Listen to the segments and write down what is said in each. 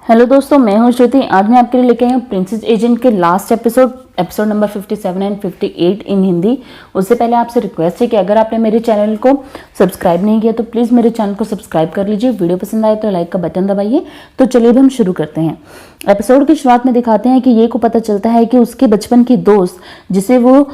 Hello दोस्तों, मैं हूं श्रुति। आज मैं आपके लिए लेके आई हूँ प्रिंसेस एजेंट के लास्ट एपिसोड नंबर 57 एंड 58 इन हिंदी। उससे पहले आपसे रिक्वेस्ट है कि अगर आपने मेरे चैनल को सब्सक्राइब नहीं किया तो प्लीज़ मेरे चैनल को सब्सक्राइब कर लीजिए। वीडियो पसंद आए तो लाइक का बटन दबाइए। तो चलिए अब हम शुरू करते हैं। एपिसोड की शुरुआत में दिखाते हैं कि ये को पता चलता है कि उसके बचपन की दोस्त, जिसे वो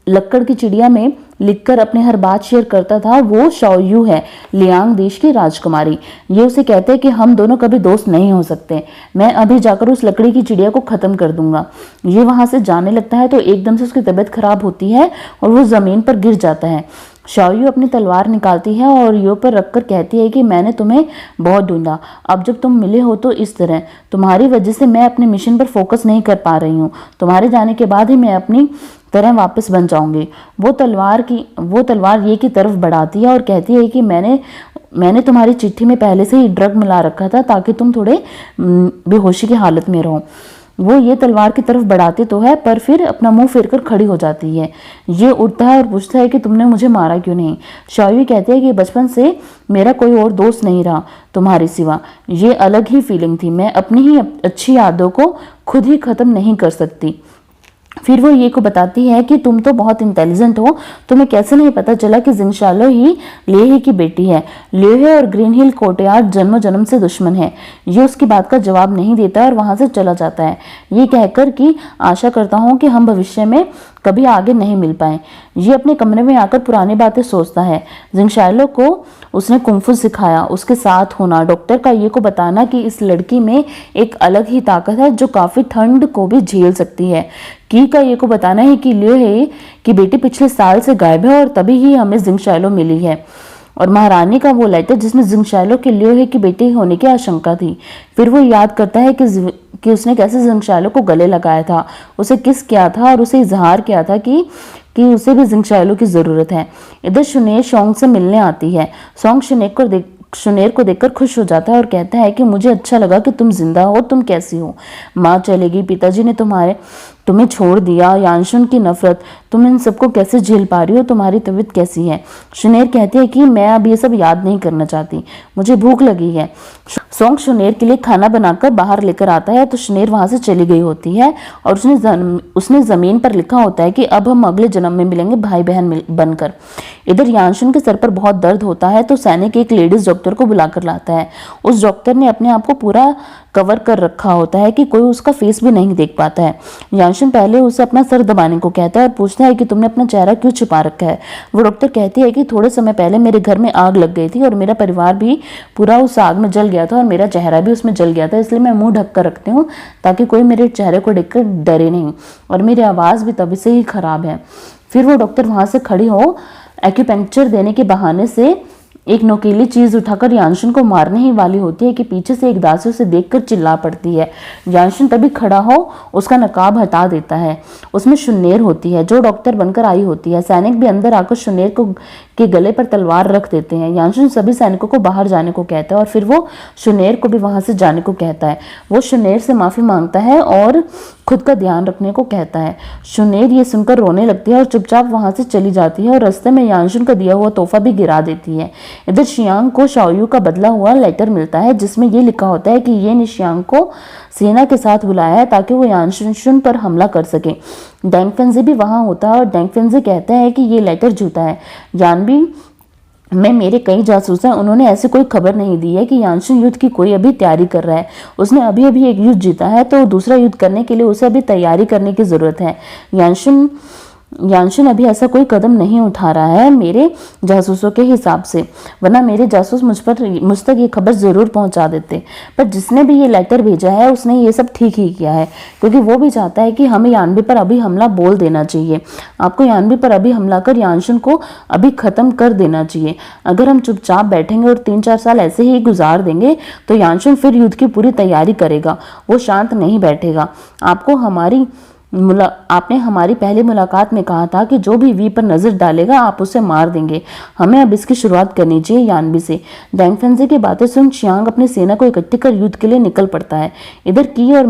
लक्कड़ की चिड़िया में लिखकर अपने हर बात शेयर करता था, वो शाओयू है, लियांग देश की राजकुमारी। ये उसे कहते हैं कि हम दोनों कभी दोस्त नहीं हो सकते। मैं अभी जाकर उस लकड़ी की चिड़िया को खत्म कर दूंगा। ये वहां से जाने लगता है तो एकदम से उसकी तबीयत खराब होती है और वो जमीन पर गिर जाता है। शाओयू अपनी तलवार निकालती है और यो पर रखकर कहती है कि मैंने तुम्हें बहुत ढूंढा, अब जब तुम मिले हो तो इस तरह तुम्हारी वजह से मैं अपने मिशन पर फोकस नहीं कर पा रही हूँ। तुम्हारे जाने के बाद ही मैं अपनी तरह वापस बन जाऊंगी। वो तलवार ये की तरफ बढ़ाती है और कहती है कि मैंने तुम्हारी चिट्ठी में पहले से ही ड्रग मिला रखा था ताकि तुम थोड़े बेहोशी की हालत में रहो। वो ये तलवार की तरफ बढ़ाती तो है पर फिर अपना मुंह फेर कर खड़ी हो जाती है। ये उठता है और पूछता है कि तुमने मुझे मारा क्यों नहीं। शाओयू कहते हैं कि बचपन से मेरा कोई और दोस्त नहीं रहा तुम्हारे सिवा। ये अलग ही फीलिंग थी। मैं अपनी ही अच्छी यादों को खुद ही खत्म नहीं कर सकती। फिर वो ये को बताती है कि तुम तो बहुत इंटेलिजेंट हो, तुम्हें कैसे नहीं पता चला कि जिंगशालो ही लेही की बेटी है। लेहे और ग्रीन हिल कोर्टयार्ड जन्म जन्म से दुश्मन है। ये उसकी बात का जवाब नहीं देता और वहां से चला जाता है, ये कहकर कि आशा करता हूं कि हम भविष्य में कभी आगे नहीं मिल पाए। ये अपने कमरे में आकर पुरानी बातें सोचता है। जिंगशालो को उसने कुंफू सिखाया, उसके साथ होना, डॉक्टर का ये को बताना कि इस लड़की में एक अलग ही ताकत है जो काफी ठंड को भी झेल सकती है। की का ये को बताना है कि लियो की बेटी पिछले साल से गायब है और तभी ही हमें जिंगशालो मिली है। और महारानी का वो लेटर जिसमें जिंगशालो के लियो की बेटी होने की आशंका थी। फिर वो याद करता है कि उसने कैसे जिंगशालो को गले लगाया था, उसे किस किया था और उसे इजहार किया था कि उसे भी जिंगशालो की जरूरत है। इधर शुनेर शोंग से मिलने आती है। शोंग शुनेर को देखकर खुश हो जाता है और कहता है कि मुझे अच्छा लगा कि तुम जिंदा हो, तुम कैसी हो। माँ चलेगी, पिताजी ने तुम्हें छोड़ दिया, यानशुन की नफरत, तुम इन सबको कैसे झेल पा रही हो, तुम्हारी तबीयत कैसी है। शुनेर कहती है कि मैं अब ये सब याद नहीं करना चाहती, मुझे भूख लगी है। सोंग शुनेर के लिए खाना बनाकर बाहर लेकर आता है तो शुनेर वहां से चली गई होती है और उसने जमीन पर लिखा होता है कि अब हम अगले जन्म में मिलेंगे भाई बहन बनकर। इधर यानशुन के सर पर बहुत दर्द होता है तो सैनिक एक लेडीज डॉक्टर को बुलाकर लाता है। उस डॉक्टर ने अपने आप को पूरा कवर कर रखा होता है कि कोई उसका फेस भी नहीं देख पाता है। यानशुन पहले उसे अपना सर दबाने को कहता है और पूछता है कि तुमने अपना चेहरा क्यों छिपा रखा है। वो डॉक्टर कहती है कि थोड़े समय पहले मेरे घर में आग लग गई थी और मेरा परिवार भी पूरा उस आग में जल गया था और मेरा चेहरा भी उसमें जल गया था, इसलिए मैं मुंह ढक कर रखती हूँ ताकि कोई मेरे चेहरे को देखकर डरे नहीं, और मेरी आवाज़ भी तभी से ही खराब है। फिर वो डॉक्टर वहां से खड़ी हो एक्यूपंक्चर देने के बहाने से एक नोकीली चीज उठाकर यानशुन को मारने ही वाली होती है कि पीछे से एक दासी उसे देखकर चिल्ला पड़ती है। यानशुन तभी खड़ा हो उसका नकाब हटा देता है। उसमें शुनेर होती है जो डॉक्टर बनकर आई होती है। सैनिक भी अंदर आकर शुनेर के गले पर तलवार रख देते हैं। यानशुन सभी सैनिकों को बाहर जाने को कहता है और फिर वो शुनेर को भी वहां से जाने को कहता है। वो शुनेर से माफी मांगता है और खुद का ध्यान रखने को कहता है। शुनेर ये सुनकर रोने लगती है और चुपचाप वहां से चली जाती है और रास्ते में यानशुन का दिया हुआ तोहफा भी गिरा देती है। इधर शियांग को शाओयू का बदला हुआ लेटर मिलता है जिसमें ये लिखा होता है कि ये ने शियांग को सेना के साथ बुलाया है ताकि वो यानशुन पर हमला कर सके। डेंग फेंजी भी वहां होता है और डेंग फेंजी कहता है कि ये लेटर झूठा है। यानबी में मेरे कई जासूस हैं, उन्होंने ऐसी कोई खबर नहीं दी है कि यानशुन युद्ध की कोई अभी तैयारी कर रहा है। उसने अभी अभी एक युद्ध जीता है तो दूसरा युद्ध करने के लिए उसे अभी तैयारी करने की जरूरत है। यानशुन अभी ऐसा कोई कदम नहीं उठा रहा है मेरे जासूसों के हिसाब से, वरना मेरे जासूस मुझ तक ये खबर जरूर पहुंचा देते। पर जिसने भी ये लेटर भेजा है उसने ये सब ठीक ही किया है क्योंकि वो भी चाहता है कि हमें यानबी पर अभी हमला बोल देना चाहिए। आपको यानबी पर अभी हमला कर यानशुन को अभी खत्म कर देना चाहिए। अगर हम चुपचाप बैठेंगे और 3-4 साल ऐसे ही गुजार देंगे तो यानशुन फिर युद्ध की पूरी तैयारी करेगा, वो शांत नहीं बैठेगा। आपने हमारी पहली मुलाकात में कहा था कि जो भी वी पर नजर डालेगा आप उसे मार देंगे। हमें अब इसकी शुरुआत करनी चाहिए यानबी से। डेंग फेंजी की बातें सुन शियांग अपनी सेना को इकट्ठी कर युद्ध के लिए निकल पड़ता है। इधर की और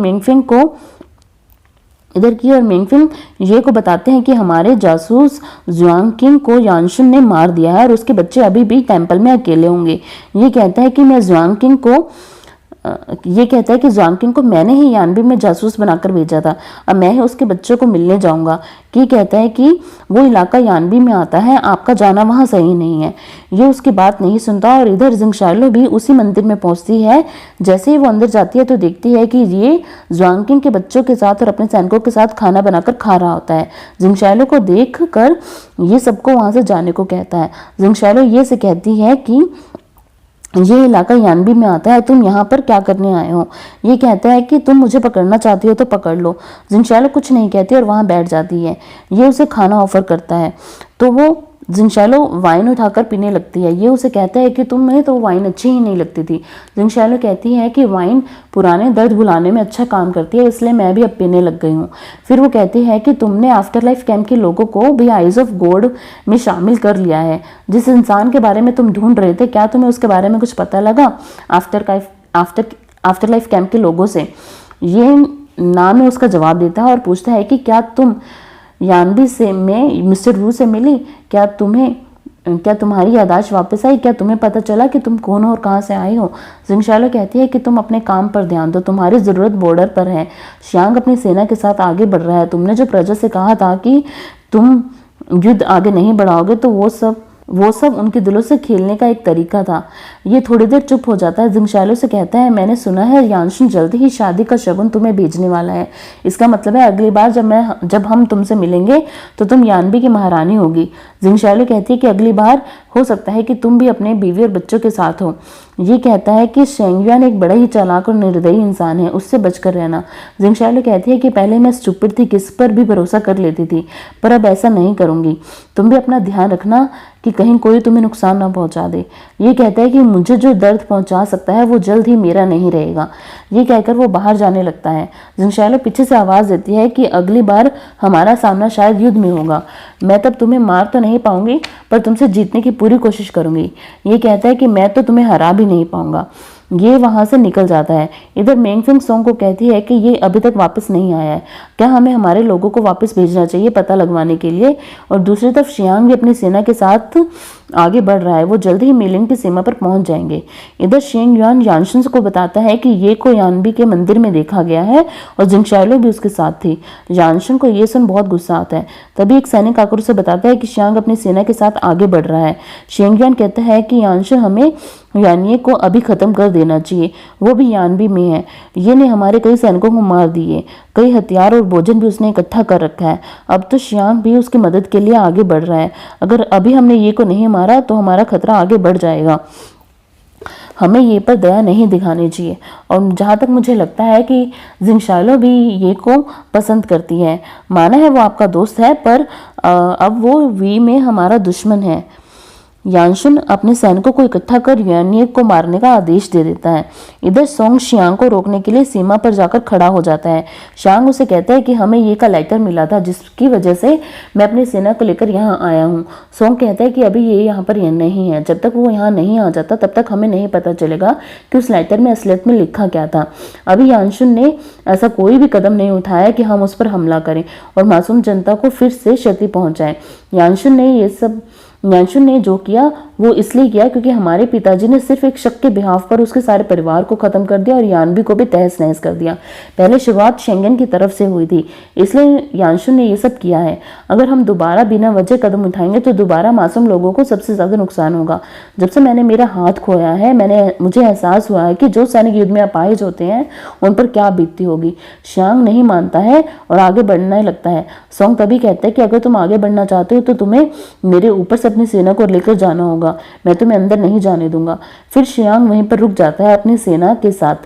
मेंगफिंग ये को बताते हैं कि हमारे जासूस जुआंग किंग को यानशुन ने मार दिया है और उसके बच्चे अभी भी टेंपल में अकेले होंगे। ये कहता है कि मैं जुआंग किंग को ये कहता है कि ज़ुआंगकिंग को मैंने ही यानबी में जासूस बनाकर भेजा था, अब मैं ही उसके बच्चों को मिलने जाऊंगा। कि कहता है कि वो इलाका यानबी में आता है, आपका जाना वहाँ सही नहीं है। ये उसकी बात नहीं सुनता और इधर जिंगशालो भी उसी मंदिर में पहुंचती है। जैसे ही वो अंदर जाती है तो देखती है कि ये ज़ुआंगकिंग के बच्चों के साथ और अपने सैनिकों के साथ खाना बनाकर खा रहा होता है। जिंगशालो को देख कर ये सबको वहां से जाने को कहता है। जिंगशालो ये से कहती है कि ये इलाका यानबी में आता है, तुम यहाँ पर क्या करने आए हो। ये कहता है कि तुम मुझे पकड़ना चाहती हो तो पकड़ लो। जिंगशालो कुछ नहीं कहती और वहां बैठ जाती है। ये उसे खाना ऑफर करता है तो वो जिंगशालो वाइन उठाकर पीने लगती है। ये उसे कहता है कि तुम्हें तो वाइन अच्छी ही नहीं लगती थी। जिंगशालो कहती है कि वाइन पुराने दर्द भुलाने में अच्छा काम करती है, इसलिए मैं भी अब पीने लग गई हूँ। फिर वो कहती है कि तुमने आफ्टर लाइफ कैंप के लोगों को भी आइज ऑफ गॉड में शामिल कर लिया है। जिस इंसान के बारे में तुम ढूंढ रहे थे, क्या तुम्हें उसके बारे में कुछ पता लगा आफ्टर लाइफ कैंप के लोगों से। ये नाम उसका जवाब देता है और पूछता है कि क्या तुम यानबी से में मिस्टर वू से मिली, क्या तुम्हारी यादाश्त वापस आई, क्या तुम्हें पता चला कि तुम कौन हो और कहाँ से आई हो। जिंगशालो कहती है कि तुम अपने काम पर ध्यान दो, तुम्हारी ज़रूरत बॉर्डर पर है। शियांग अपनी सेना के साथ आगे बढ़ रहा है। तुमने जो प्रजा से कहा था कि तुम युद्ध आगे नहीं बढ़ाओगे, तो वो सब उनके दिलों से खेलने का एक तरीका था। ये थोड़ी देर चुप हो जाता है। जिंगशालो से कहता है, मैंने सुना है यानशुन जल्दी ही शादी का शगुन तुम्हें भेजने वाला है। इसका मतलब है अगली बार जब हम तुमसे मिलेंगे तो तुम यानबी की महारानी होगी। जिंगशालो कहती है कि अगली बार हो सकता है कि तुम भी अपने बीवी और बच्चों के साथ हो। ये कहता है कि शेंगयुआन एक बड़ा ही चालाक और निर्दयी इंसान है, उससे बचकर रहना। जिंगशालो कहती है कि पहले मैं स्टूपिड थी, किस पर भी भरोसा कर लेती थी, पर अब ऐसा नहीं करूंगी। तुम भी अपना ध्यान रखना कि कहीं कोई तुम्हें नुकसान ना पहुंचा दे। ये कहता है कि मुझे जो दर्द पहुंचा सकता है वो जल्द ही मेरा नहीं रहेगा। ये कहकर वो बाहर जाने लगता है। जिंगशालो पीछे से आवाज़ देती है कि अगली बार हमारा सामना शायद युद्ध में होगा। मैं तब तुम्हें मार तो नहीं पाऊंगी, पर तुमसे जीतने की पूरी कोशिश करूंगी। ये कहता है कि मैं तो तुम्हें हरा भी नहीं पाऊंगा। ये वहां से निकल जाता है। इधर मेंगफिंग सोंग को कहती है कि ये अभी तक वापस नहीं आया है, क्या हमें हमारे लोगों को वापस भेजना चाहिए पता लगवाने के लिए। और दूसरी तरफ शियांग भी अपनी सेना के साथ आगे बढ़ रहा है, वो जल्द ही मिलिंग की सीमा पर पहुंच जाएंगे। इधर शेंगयुआन यानशुन को बताता है कि ये को यानबी के मंदिर में देखा गया है और जिंगशालो भी उसके साथ थी। यानशुन को ये सुन बहुत गुस्सा आता है। तभी एक सैनिक आकर उसे बताता है कि शियांग अपनी सेना के साथ आगे बढ़ रहा है। शेंगयुआन कहता है कि यानशुन हमें यानिये को अभी खत्म कर देना चाहिए, वो भी यानबी में है। ये ने हमारे कई सैनिकों को मार दिए, कई हथियार और भोजन भी उसने इकट्ठा कर रखा है। अब तो शियांग भी उसकी मदद के लिए आगे बढ़ रहा है। अगर अभी हमने ये को नहीं मारा तो हमारा खतरा आगे बढ़ जाएगा। हमें ये पर दया नहीं दिखानी चाहिए। और जहाँ तक मुझे लगता है कि जिंगशालो भी ये को पसंद करती है। माना है वो आपका दोस्त है, पर अब वो वी में हमारा दुश्मन है। यानशुन अपने सैनिकों को इकट्ठा कर यानिये को मारने का आदेश दे देता है। इधर सोंग शियांग को रोकने के लिए सीमा पर जाकर खड़ा हो जाता है। शियांग उसे कहता है कि हमें ये का लेटर मिला था जिसकी वजह से मैं अपनी सेना को लेकर यहाँ आया हूँ। सोंग कहता है कि अभी ये यहाँ पर नहीं है, जब तक वो यहाँ नहीं आ जाता तब तक हमें नहीं पता चलेगा कि उस लेटर में असलियत में लिखा क्या था। अभी यानशुन ने ऐसा कोई भी कदम नहीं उठाया कि हम उस पर हमला करें और मासूम जनता को फिर से क्षति पहुंचाएं। यानशुन ने जो किया वो इसलिए किया क्योंकि हमारे पिताजी ने सिर्फ एक शक के बिहाफ पर उसके सारे परिवार को खत्म कर दिया और यानबी को भी तहस नहस कर दिया। पहले शुरुआत शेंगन की तरफ से हुई थी, इसलिए यानशुन ने ये सब किया है। अगर हम दोबारा बिना वजह कदम उठाएंगे तो दोबारा मासूम लोगों को सबसे ज्यादा नुकसान होगा। जब से मैंने मेरा हाथ खोया है मुझे एहसास हुआ है कि जो सैनिक युद्ध में अपाहिज होते हैं उन पर क्या बीतती होगी। शियांग नहीं मानता है और आगे बढ़ने लगता है। सोंग तभी कहता है कि अगर तुम आगे बढ़ना चाहते हो तो तुम्हें मेरे ऊपर से अपनी सेना को लेकर जाना होगा, मैं तुम्हें अंदर नहीं जाने दूंगा। फिर शियांग वहीं पर रुक जाता है अपनी सेना के साथ।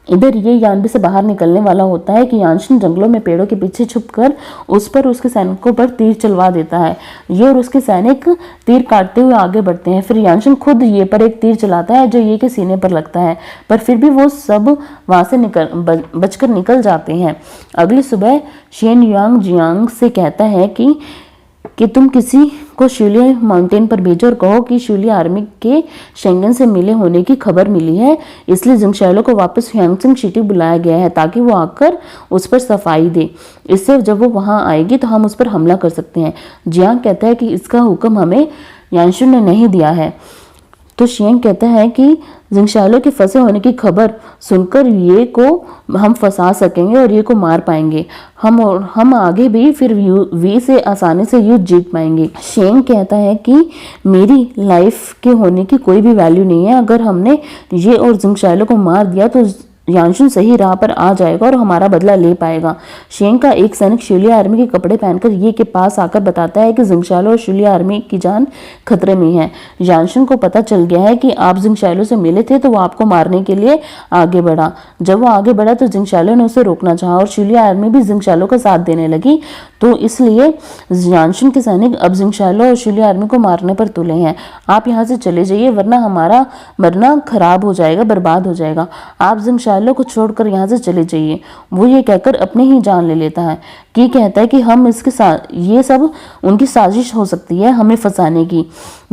इधर ये यानबी से बाहर निकलने वाला होता है कि यानशुन जंगलों में पेड़ों के पीछे छुपकर उस पर उसके सैनिकों पर तीर चलवा देता है। ये और उसके सैनिक तीर काटते हुए आगे बढ़ते हैं। फिर यानशुन खुद ये पर एक तीर चलाता है जो ये के सीने पर लगता है, पर फिर भी वो सब वहां से बचकर निकल जाते हैं। अगली सुबह शेनयुआन जियांग से कहता है कि तुम किसी को शुलिया माउंटेन पर भेजो और कहो कि शुलिया आर्मी के शेंगन से मिले होने की खबर मिली है, इसलिए जिंगशालो को वापस ह्यांगसिंग सिटी बुलाया गया है ताकि वो आकर उस पर सफाई दे। इससे जब वो वहां आएगी तो हम उस पर हमला कर सकते हैं। जियांग कहता है कि इसका हुक्म हमें यानशुन ने नहीं दिया है। तो शियांग कहता है कि जिंगशालो के फंसे होने की खबर सुनकर ये को हम फंसा सकेंगे और ये को मार पाएंगे, हम आगे भी फिर वी से आसानी से युद्ध जीत पाएंगे। शियांग कहता है कि मेरी लाइफ के होने की कोई भी वैल्यू नहीं है, अगर हमने ये और जिंगशालो को मार दिया तो यानशुन सही राह पर आ जाएगा और हमारा बदला ले पाएगा। शियांग का एक सैनिक शुलिया आर्मी के कपड़े पहनकर ये के पास आकर बताता है कि जिंगशालो और शुलिया आर्मी की जान खतरे में है। यानशुन को पता चल गया है कि आप जिंगशालो से मिले थे तो वो आपको मारने के लिए आगे बढ़ा। जब वो आगे बढ़ा तो जिंगशालो ने उसे रोकना चाहा और शुलिया आर्मी भी जिंगशालो का साथ देने लगी। तो इसलिए यानशुन के सैनिक अब जिंगशालो और शुलिया आर्मी को मारने पर तुले हैं। आप यहाँ से चले जाइए वरना हमारा मरना खराब हो जाएगा, बर्बाद हो जाएगा। आप जिंगशालो को छोड़कर यहाँ से चले जाइए। वो ये कहकर अपने ही जान ले लेता है। कि कहता है कि हम इसके साथ ये सब उनकी साजिश हो सकती है हमें फंसाने की।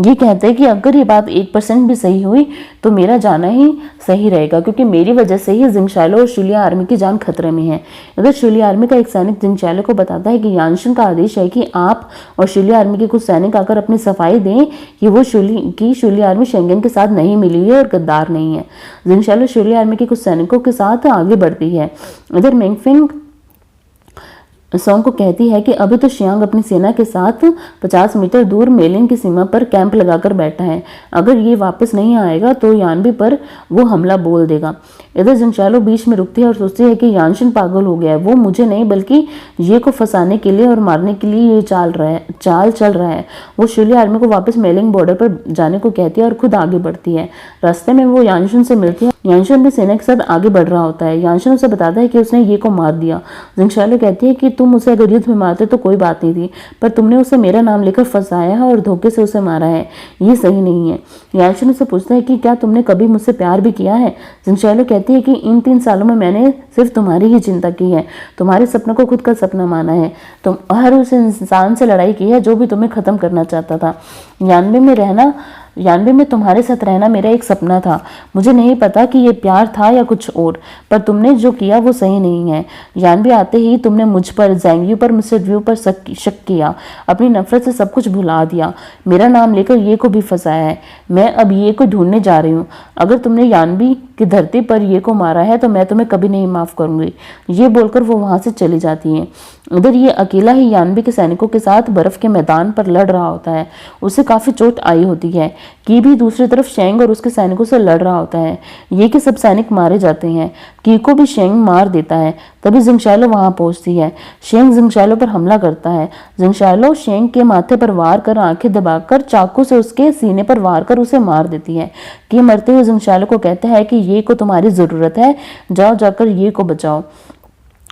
ये कहता है कि अगर ये बात 1% भी सही हुई तो मेरा जाना ही सही रहेगा, क्योंकि मेरी वजह से ही जिंगशालो और शुलिया आर्मी की जान खतरे में है। इधर शुलिया आर्मी का एक सैनिक जिंगशालो को बताता है कि यानशुन का आदेश है कि आप और शुलिया आर्मी के कुछ सैनिक आकर अपनी सफाई दें कि वो शुलिया आर्मी शेंगन के साथ नहीं मिली है और गद्दार नहीं है। जिंगशालो शुलिया आर्मी के कुछ सैनिकों के साथ आगे बढ़ती है। इधर मेंगफिंग सोंग को कहती है कि अभी तो शियांग अपनी सेना के साथ 50 मीटर दूर मेलिन की सीमा पर कैंप लगाकर बैठा है। अगर ये वापस नहीं आएगा तो यानबी पर वो हमला बोल देगा। इधर जिंगशालो बीच में रुकती है और सोचती है कि यानशिन पागल हो गया है, वो मुझे नहीं बल्कि ये को फंसाने के लिए और मारने के लिए ये चाल चल रहा है। वो शुलिया आर्मी को वापस मेलिंग बॉर्डर पर जाने को कहती है और खुद आगे बढ़ती है। रास्ते में वो यानशिन से मिलती है। यानशिन भी सेना के साथ आगे बढ़ रहा होता है। यानशिन उसे बताता है कि उसने ये को मार दिया। जिंगशालो कहती है कि तुम उसे अगर युद्ध में मारते तो कोई बात नहीं थी, पर तुमने उसे मेरा नाम लेकर फंसाया है और धोखे से उसे मारा है, ये सही नहीं है। यानशिन उसे पूछता है कि क्या तुमने कभी मुझसे प्यार भी किया है। जिंगशालो कहती है कि इन 3 सालों में मैंने सिर्फ तुम्हारी ही चिंता की है, तुम्हारे सपनों को खुद का सपना माना है, तुम हर उस इंसान से लड़ाई की है जो भी तुम्हें खत्म करना चाहता था। यानबे में तुम्हारे साथ रहना मेरा एक सपना था। मुझे नहीं पता कि ये प्यार था या कुछ और, पर तुमने जो किया वो सही नहीं है। यानबे आते ही तुमने मुझ पर, ज़ैंग पर, मिस्टर व्यू पर शक किया, अपनी नफरत से सब कुछ भुला दिया, मेरा नाम लेकर ये को भी फंसाया है। मैं अब ये को ढूंढने जा रही हूँ। अगर तुमने यानबी की धरती पर ये को मारा है तो मैं तुम्हें कभी नहीं माफ करूंगी। ये बोलकर वो वहां से चली जाती है। उधर ये अकेला ही यानबी के सैनिकों के साथ बर्फ के मैदान पर लड़ रहा होता है। उसे काफी चोट आई होती है। की भी दूसरी तरफ शेंग और उसके सैनिकों से लड़ रहा होता है। ये के सब सैनिक मारे जाते हैं। की को भी शेंग मार देता है। तभी जिंगशालो वहां पहुंचती है। शेंग जिंगशालो पर हमला करता है। जिंगशालो शेंग के माथे पर वार कर, आंखें दबाकर चाकू से उसके सीने पर वार कर उसे मार देती है। की मरते हुए जिंगशालो को कहता है कि ये को तुम्हारी जरूरत है, जाओ जाकर ये को बचाओ,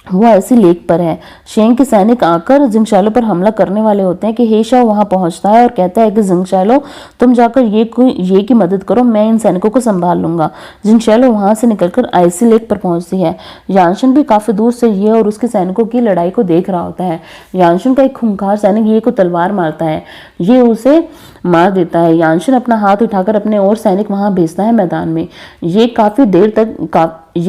वो ऐसी लेक पर है। शेंग के सैनिक आकर जिंगशालो पर हमला करने वाले होते हैं कि हेशाओ वहां पहुंचता है और कहता है कि जिंगशालो तुम जाकर ये की मदद करो, मैं इन सैनिकों को संभाल लूंगा। जिंगशालो वहां से निकलकर आइसी लेक पर पहुंचती है। यानशिन भी काफी दूर से ये और उसके सैनिकों की लड़ाई को देख रहा होता है। यानशिन का एक खूंखार सैनिक ये को तलवार मारता है। ये उसे मार देता है। यानशिन अपना हाथ उठाकर अपने और सैनिक वहां भेजता है मैदान में। ये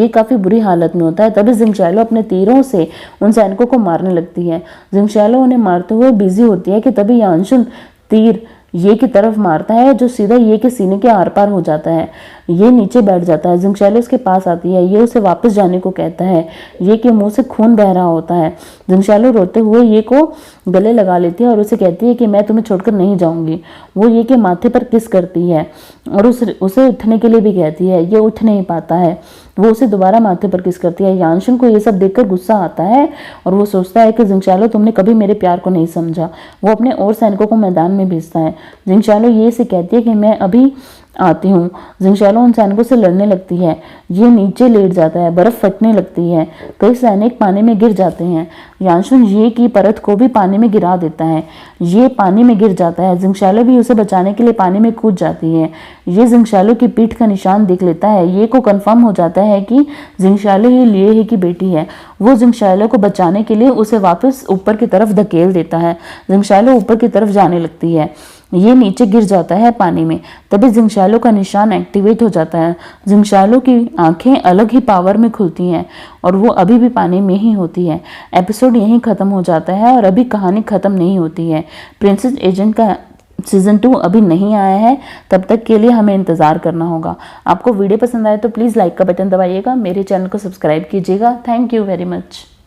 काफी बुरी हालत में होता है। तभी जिंगशालो अपने तीरों से उन सैनिकों को मारने लगती है। जिंगशालो उन्हें मारते हुए बिजी होती है कि तभी यानशिन तीर ये की तरफ मारता है जो सीधा ये के सीने के आर पार हो जाता है। ये नीचे बैठ जाता है। जिंगशालो उसके पास आती है। ये उसे वापस जाने को कहता है। ये के मुंह से खून बह रहा होता है। जिंगशालो रोते हुए ये को गले लगा लेती है और उसे कहती है कि मैं तुम्हें छोड़कर नहीं जाऊंगी। वो ये के माथे पर किस करती है और उसे उठने के लिए भी कहती है। ये उठ नहीं पाता है। वो उसे दोबारा माथे पर किस करती है। यानशिन को ये सब देखकर गुस्सा आता है और वो सोचता है कि जिंगशालो तुमने कभी मेरे प्यार को नहीं समझा। वो अपने और सैनिकों को मैदान में भेजता है। जिंगशालो ये से कहती है कि मैं अभी आती हूँ। जिंगशालो उन सैनिकों से लड़ने लगती है। ये नीचे लेट जाता है। बर्फ फटने लगती है। कई सैनिक पानी में गिर जाते हैं। यानशिन ये की परत को भी पानी में गिरा देता है। ये पानी में गिर जाता है। जिंगशालो भी उसे बचाने के लिए पानी में कूद जाती है। ये जिंगशालो की पीठ का निशान देख लेता है। ये को कंफर्म हो जाता है कि जिंगशालो ही लिए ही की बेटी है। वो जिंगशालो को बचाने के लिए उसे वापस ऊपर की तरफ धकेल देता है। जिंगशालो ऊपर की तरफ जाने लगती है। ये नीचे गिर जाता है पानी में। तभी जिंगशालो का निशान एक्टिवेट हो जाता है। जिंगशालो की आंखें अलग ही पावर में खुलती हैं और वो अभी भी पानी में ही होती है। एपिसोड यहीं खत्म हो जाता है और अभी कहानी खत्म नहीं होती है। प्रिंसेस एजेंट का सीज़न 2 अभी नहीं आया है, तब तक के लिए हमें इंतज़ार करना होगा। आपको वीडियो पसंद आए तो प्लीज़ लाइक का बटन दबाइएगा, मेरे चैनल को सब्सक्राइब कीजिएगा। Thank you very much.